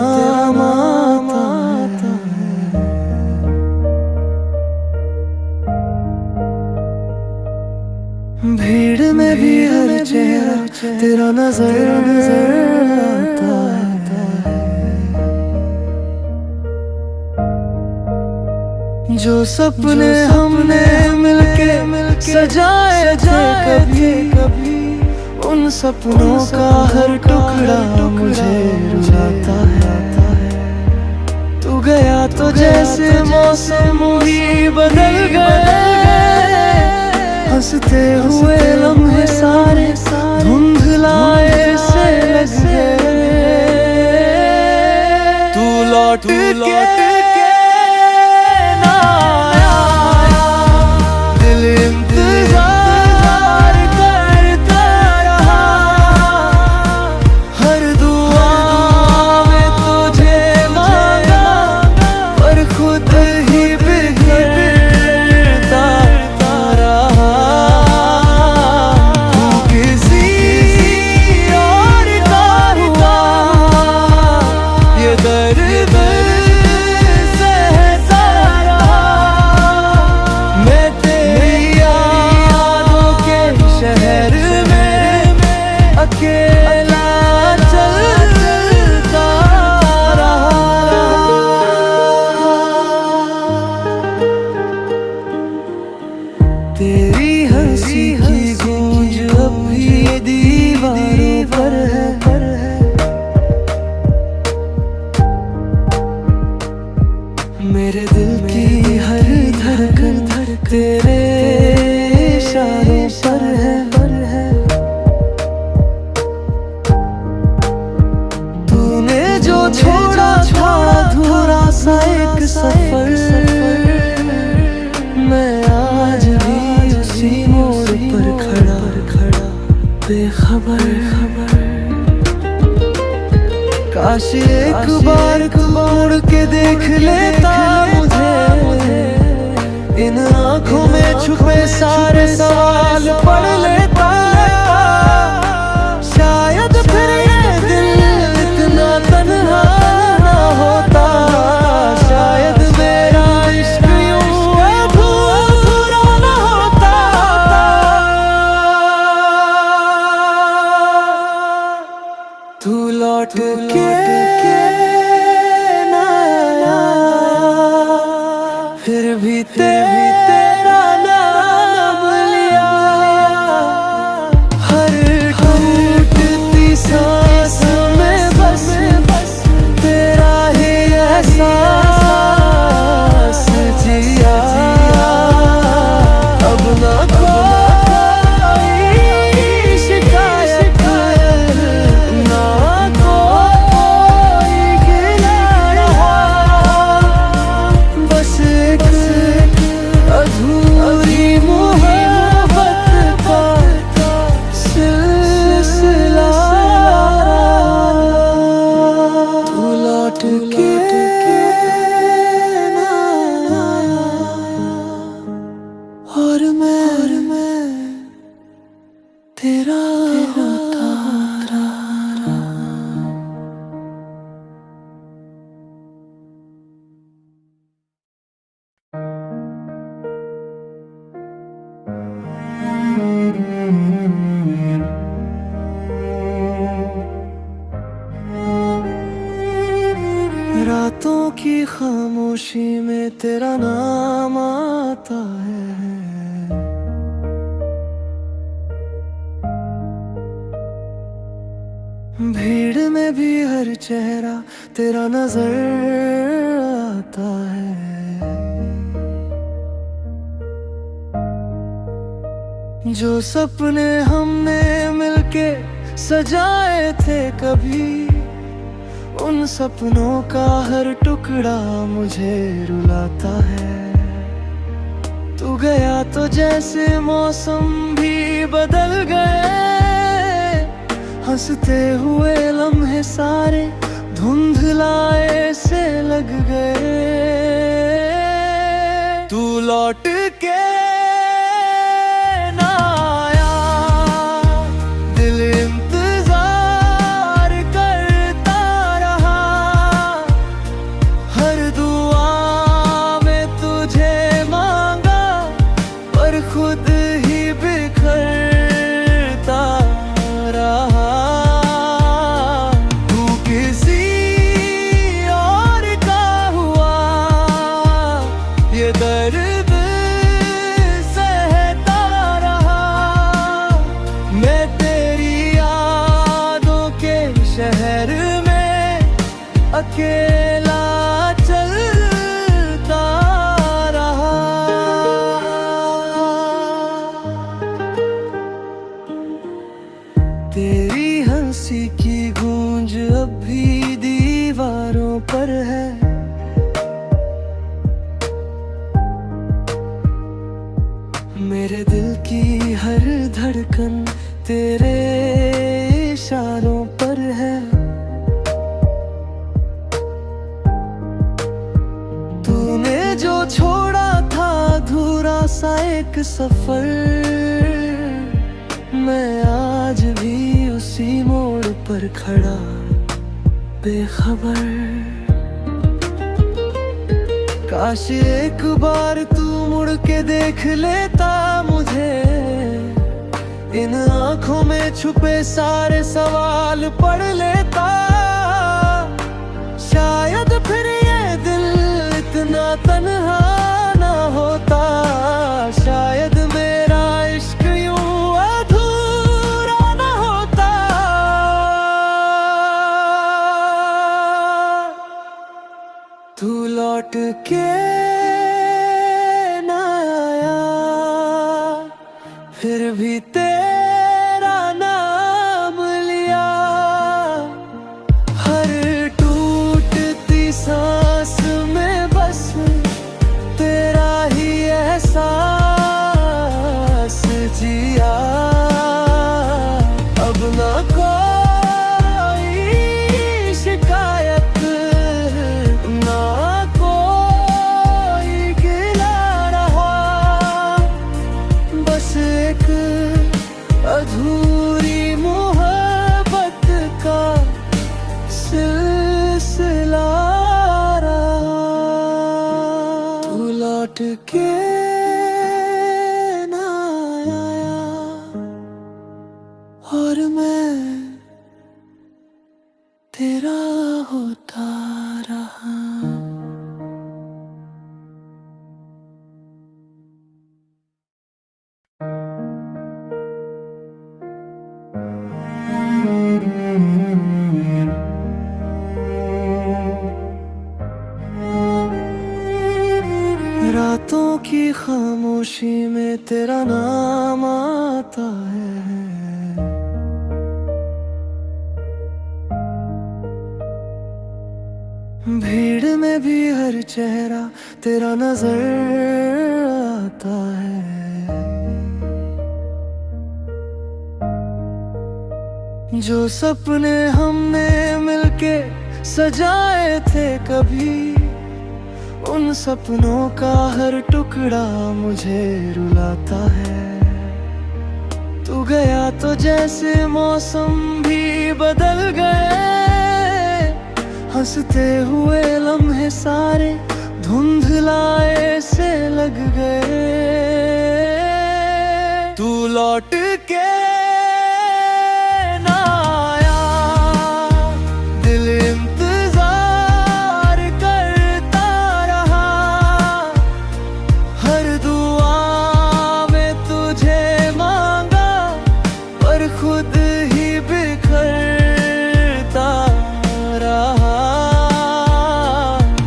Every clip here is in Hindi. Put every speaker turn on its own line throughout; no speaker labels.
नाम आता है। भीड़ में भी हर चेहरा तेरा नजर आता है। जो सपने हमने मिलके सजाए थे कभी, उन सपनों का हर टुकड़ा मुझे रुलाता है। तू गया तो जैसे मौसम भी बदल गए, हंसते हुए लम्हे सारे धुंधलाए से लग गए। तू लौट के ना आया, दिल इंतजार करता रहा। हर दुआ में तुझे मांगा, पर खुद ही बिगड़ता रहा। तू किसी और का हुआ, ये दर्द सहता रहा। मैं तेरी यादों के शहर में अकेला चलता रहा। तेरी हंसी की गूंज अब भी दीवारों पर है। मेरे दिल की हर धड़कन तेरे इशारों पर है। तूने जो छोड़ा था अधूरा सा एक सफर, मैं आज भी उसी मोड़ पर खड़ा बेखबर। काश एक बार तू मुड़ के देख लेता मुझे, इन आँखों में छुपे सारे सवाल पढ़ लेता। शायद फिर ये दिल इतना तन्हा ना होता। शायद मेरा इश्क यूं अधूरा ना होता। तू लौट के ना आया, फिर भी तेरा नाम लिया। हर टूटती सांस में बस तेरा ही एहसास जिया। अब ना कोई शिकायत, ना कोई गिला रहा। बस एक अधूरी मोहब्बत का सिलसिला। तू लौट के ना आया, और मैं तेरा होता रहा। रातों की खामोशी में तेरा नाम आता है। भीड़ में भी हर चेहरा तेरा नजर आता है। जो सपने हमने मिलके सजाए थे कभी, उन सपनों का हर टुकड़ा मुझे रुलाता है। तू गया तो जैसे मौसम भी बदल गए, हंसते हुए लम्हे सारे धुंधलाए से लग गए। तू लौट के ना आया, दिल इंतजार करता रहा। अकेला चलता रहा। तेरी हंसी की गूंज अब भी दीवारों पर है। मेरे दिल की हर धड़कन तेरे इशारों पर है। तूने जो छोड़ा था अधूरा सा एक सफर, मैं आज भी उसी मोड़ पर खड़ा बेखबर। काश एक बार तू मुड़ के देख लेता मुझे, इन आँखों में छुपे सारे सवाल पढ़ लेता। शायद फिर ये दिल इतना तन्हा ना होता, शायद मेरा इश्क यूं अधूरा ना होता। तू लौट के ना आया, फिर भी तेरा नाम लिया। हर टूटती सांस में बस तेरा ही एहसास जिया। अब ना कोई शिकायत, ना कोई गिला रहा, बस एक अधूरी मोहब्बत का सिलसिला रहा। तू लौट के ना आया और मैं तेरा होता रहा। रातों की खामोशी में तेरा नाम आता है। भीड़ में भी हर चेहरा तेरा नजर आता है। जो सपने हमने मिलके सजाए थे कभी, उन सपनों का हर टुकड़ा मुझे रुलाता है। तू गया तो जैसे मौसम भी बदल गए, हंसते हुए लम्हे सारे धुंधलाए से लग गए। तू लौट के ना आया, दिल इंतजार करता रहा। हर दुआ में तुझे मांगा, पर खुद ही बिखरता रहा।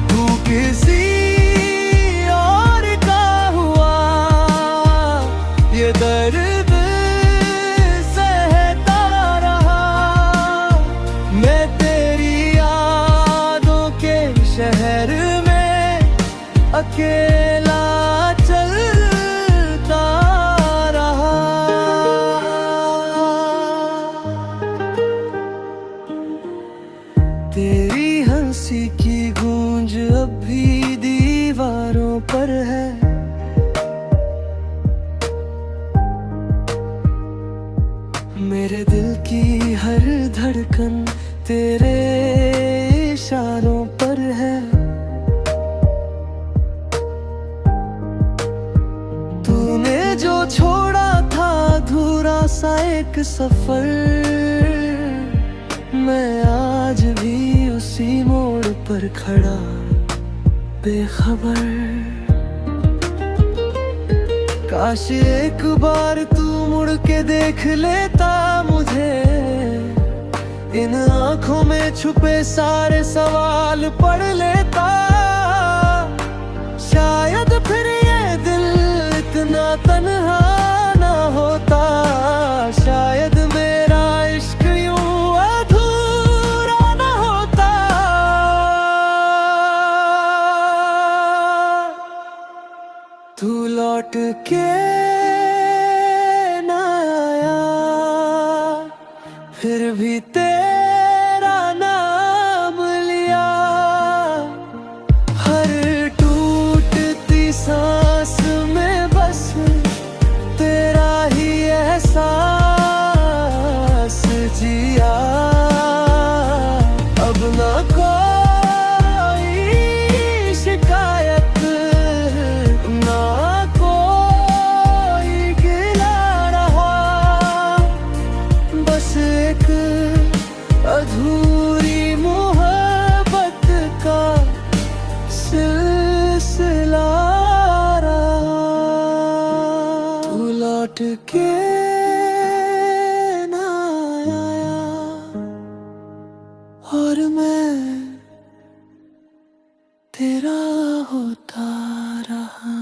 तू किसी और का हुआ, ये दर्द सहता रहा। मैं तेरी यादों के शहर में अकेला चलता रहा। तेरी हंसी की गूंज अब भी दीवारों पर है। मेरे दिल की हर धड़कन तेरे इशारों पर है। तूने जो छोड़ा था अधूरा सा एक सफर, मैं आज भी उसी मोड़ पर खड़ा बेखबर। काश एक बार तू मुड़ के देख लेता मुझे, इन आँखों में छुपे सारे सवाल सवाल पढ़ लेता, शायद फिर ये दिल इतना तन्हा ना होता, शायद मेरा इश्क यूं अधूरा ना होता। तू लौट के ना आया, फिर भी तेरा नाम लिया, हर टूटती सांस में बस तेरा ही एहसास जिया। अब ना कोई शिकायत, ना कोई गिला रहा, बस एक अधूरी मोहब्बत का सिलसिला रहा। तू लौट के ना आया और मैं तेरा होता रहा।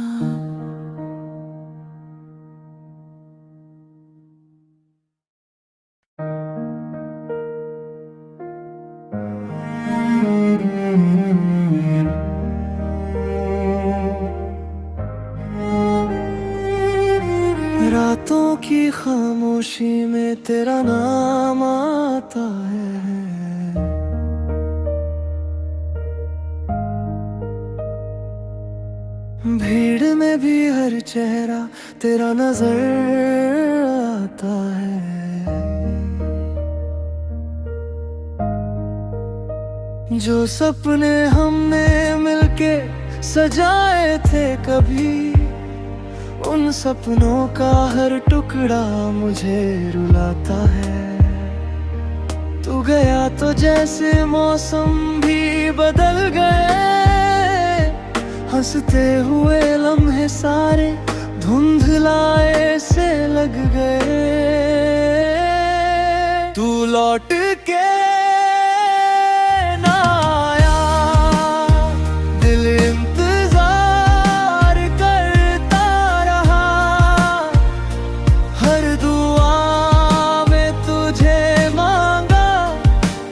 रातों की खामोशी में तेरा नाम आता है, भीड़ में भी हर चेहरा तेरा नजर आता है। जो सपने हमने मिलके सजाए थे कभी, उन सपनों का हर टुकड़ा मुझे रुलाता है। तू गया तो जैसे मौसम भी बदल गए, हंसते हुए लम्हे सारे धुंधलाए से लग गए। तू लौट के ना आया, दिल इंतजार करता रहा, हर दुआ में तुझे मांगा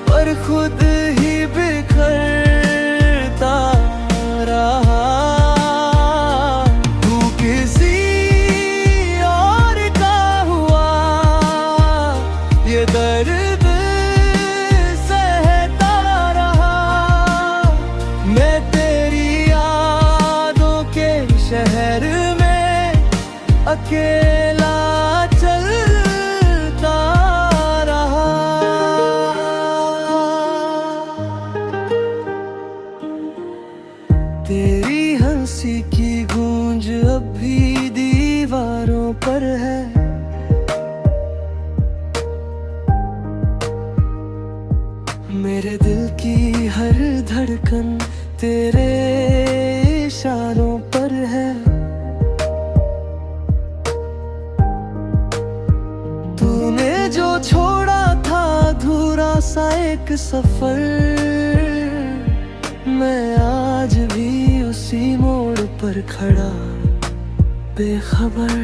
पर खुद ही बिखरता रहा। तू किसी और का हुआ, ये दर्द सहता रहा, मैं तेरी यादों के शहर में अकेला चलता रहा। तेरी हंसी की गूंज अब भी दीवारों पर है, मेरे दिल की हर धड़कन तेरे इशारों पर है। तूने जो छोड़ा था अधूरा सा एक सफर, मैं आज भी उसी मोड़ पर खड़ा बेखबर।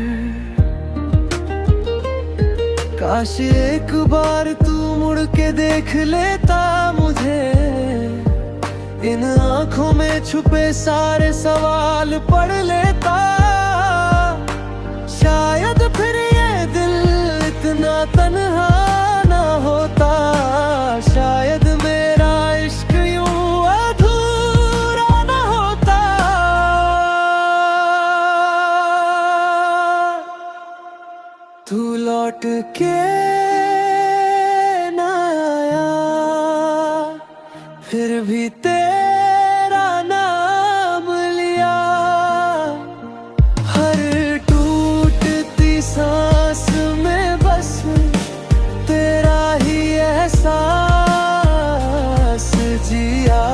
काश एक बार तू मुड़ के देख लेता मुझे, इन आँखों में छुपे सारे सवाल पढ़ लेता, शायद फिर ये दिल इतना तन्हा ना होता, शायद मेरा इश्क यूं अधूरा ना होता। तू लौट के ना आया, फिर भी तेरा नाम लिया, हर टूटती सांस में बस तेरा ही एहसास जिया।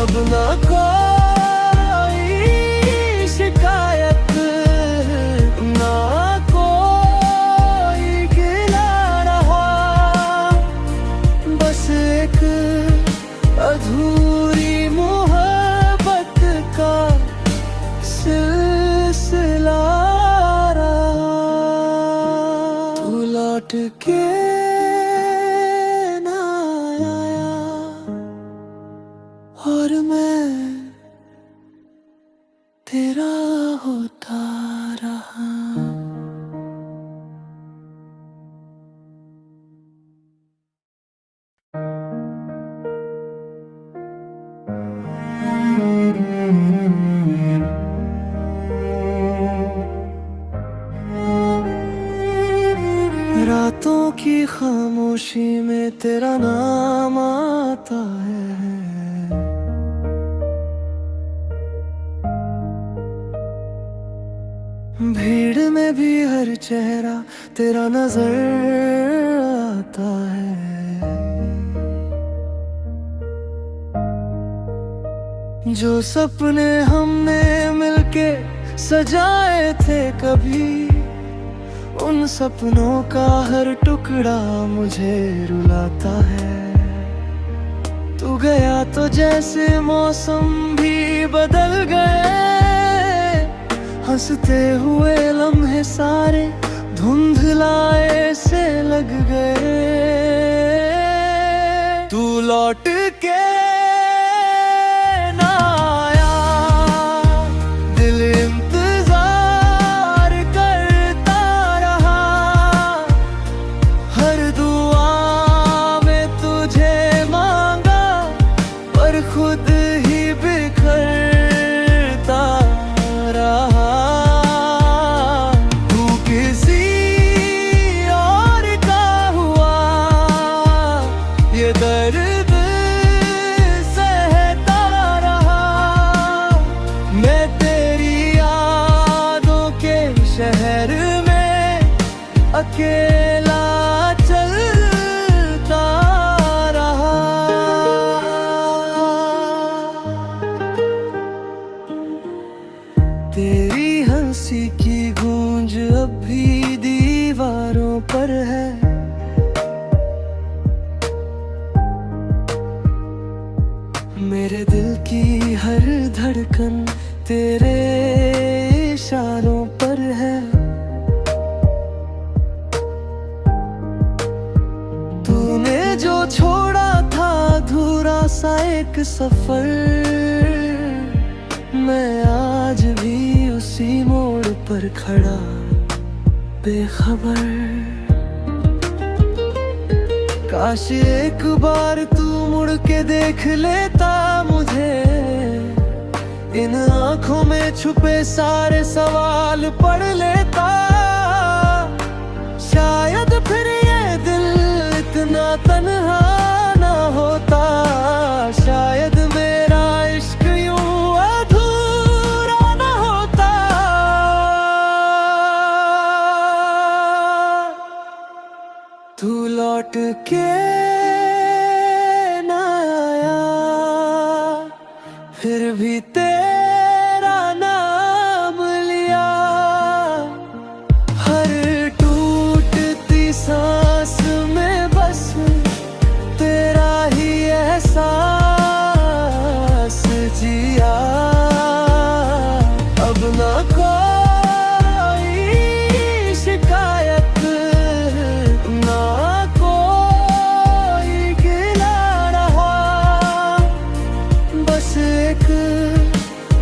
अब ना कोई शिकायत, ना कोई गिला रहा, बस एक लौट के ना आया और मैं तेरा होता रहा। रातों की खामोशी में तेरा नाम आता है, भीड़ में भी हर चेहरा तेरा नजर आता है। जो सपने हमने मिलके सजाए थे कभी, उन सपनों का हर टुकड़ा मुझे रुलाता है। तू गया तो जैसे मौसम भी बदल गए, हंसते हुए लम्हे सारे धुंधलाए से लग गए। तू लौट के ना आया, दिल इंतजार करता रहा। हर दुआ में तुझे मांगा, पर खुद ही बिखरता रहा। तू किसी और का हुआ, ये दर्द सहता रहा। मैं तेरी यादों के शहर में अकेला चलता रहा। तेरी हंसी की गूंज अब भी दीवारों पर है। मेरे दिल की हर धड़कन तेरे इशारों पर है। तूने जो छोड़ा था अधूरा सा एक सफर, मैं आज भी उसी मोड़ पर खड़ा बेखबर। काश एक बार तू मुड़ के देख लेता मुझे, इन आंखों में छुपे सारे सवाल पढ़ लेता। शायद फिर ये दिल इतना तन्हा ना होता, शायद मेरा इश्क यूं अधूरा ना होता। तू लौट के ना आया, फिर भी तेरा नाम लिया। हर टूटती सांस में बस तेरा ही एहसास जिया। अब ना कोई शिकायत, ना कोई गिला रहा। बस एक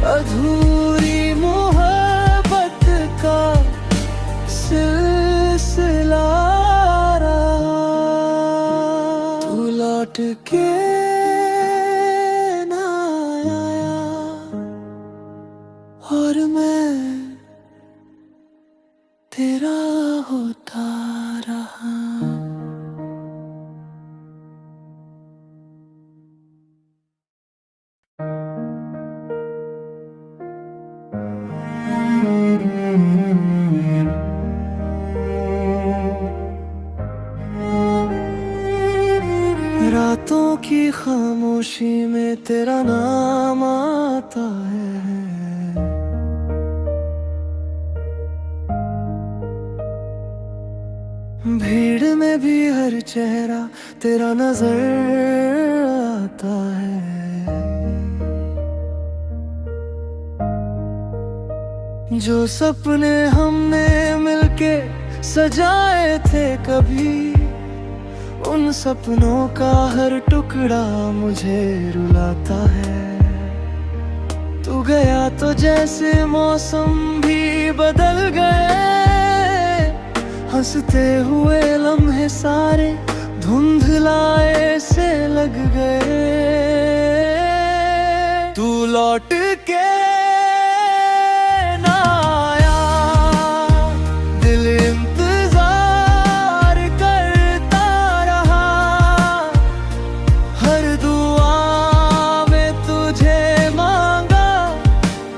अधूरी मोहब्बत का सिलसिला रहा। तू लौट के ना आया और मैं तेरा होता रहा। रातों की खामोशी में तेरा नाम आता है, भीड़ में भी हर चेहरा तेरा नजर आता है। जो सपने हमने मिलके सजाए थे कभी, उन सपनों का हर टुकड़ा मुझे रुलाता है। तू गया तो जैसे मौसम भी बदल गए, हंसते हुए लम्हे सारे धुंधलाए से लग गए। तू लौट के ना आया, दिल इंतजार करता रहा, हर दुआ में तुझे मांगा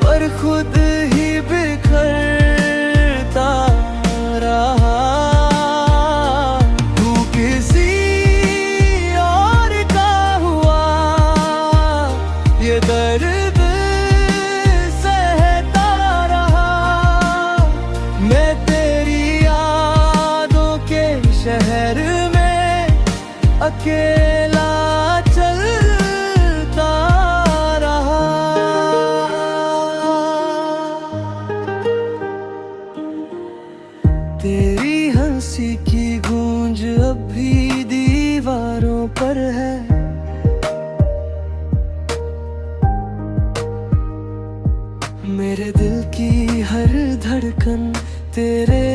पर खुद ही बिखरता रहा। तू किसी और का हुआ, ये दर्द सहता रहा। मैं तेरी यादों के शहर में अकेला चलता रहा। तेरी हंसी की गूंज अब भी दीवारों पर है, मेरे दिल की हर धड़कन तेरे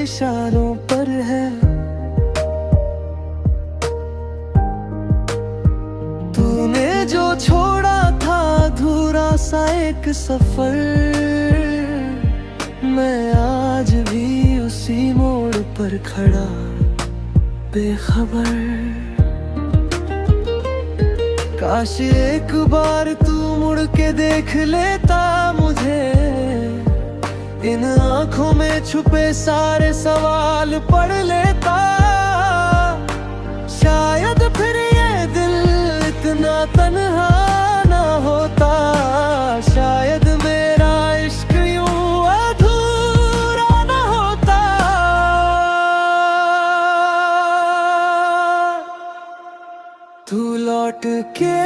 इशारों पर है। तूने जो छोड़ा था अधूरा सा एक सफर, मैं आज भी उसी मोड़ पर खड़ा बेखबर। काश एक बार तू मुड़ के देख लेता मुझे, इन आंखों में छुपे सारे सवाल पढ़ लेता। शायद फिर ये दिल इतना तन्हा ना होता, शायद मेरा इश्क यूं अधूरा ना होता। तू लौट के